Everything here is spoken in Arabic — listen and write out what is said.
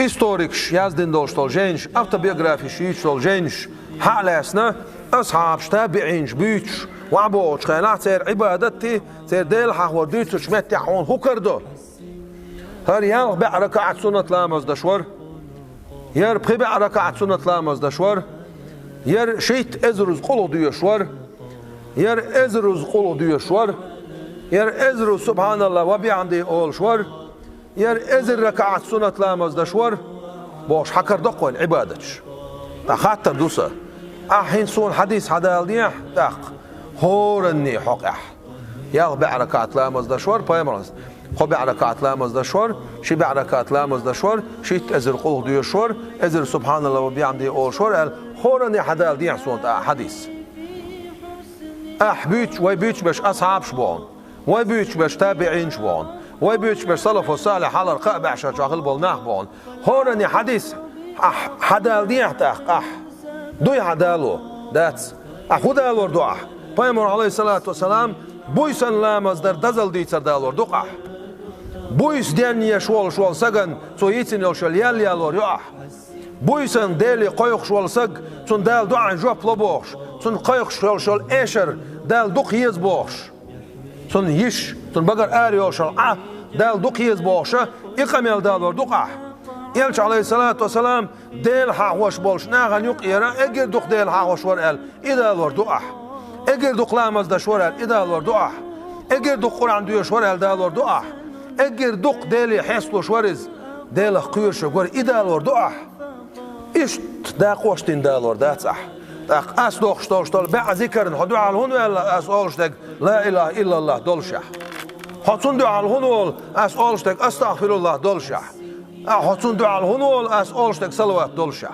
историкш яздин штол женш автобиографиш штол женш حالسنا أصحاب تابعين بيتش وعبوش خيانات سير عبادتي سير ديل حور ديتش شمت يحون هو كردو هر يال بعركة سنة لامز دشور ير بخي بعركة سنة لامز دشور ير شيت ازرز قلو ديشور ير ازرز قلو ديشور ير ازرز سبحان الله وبيعندي اول شور ير ازر ركعة سنة لامز دشور بوش حكر دقوين عبادتش تخاطر دوسا أحين سون حديث حدال ديح دق هورني حق يال بعركات لامز دشور بايمرز خو بعركات لامز دشور شي بعركات لامز دشور شي ازر قلو ديشور ازر سبحان الله وبيعمدي اول شور هورني حدال ديح سون حديث بيتش وي بيتش باش أصحاب شبون وي بيتش باش تابعين شبون وي بيتش باش سلف وصالح على الرقاء بعشا شغل بولناح بون هورني حديث حدال ديح تاق دوي حدالو داتس خدالور دعاء پیامبر علیه الصلاة والسلام بويسن لامز در دزل دیتر دالور دعاء بويس دنیا شوال سگن تو یتن یوشل یالور یاه بويسن دلی قایق شوال سگ تون دال دعاء جواب لبوش تون قایق شوال اشر دال دق یز بوش تون یش تون بگر آری یوشل دال دق یز بوشه اقامل دالور دعاء يلش عليه الصلاة والسلام ديل حاوش بولش ناغن يقيرا اجر دق ديل حاوش ورقل إذا الور دقح اجر دق لامز دش ورقل إذا الور دقح اجر دق قرآن دوش ورقل دا الور دقح اجر دق ديلي حيصلو شورز ديل قير شغور إذا الور دقح إيش دا قوشتين دا الور دا تصح داق أس دوخ شتول بع ذكرن هدو على هون ولا أس أولشتك لا إله إلا الله دولشح هاتون دو على هون أس أولشتك أستغفر الله دولشح هاتون دعاء الهنول أس أولشتك صلوات دولشة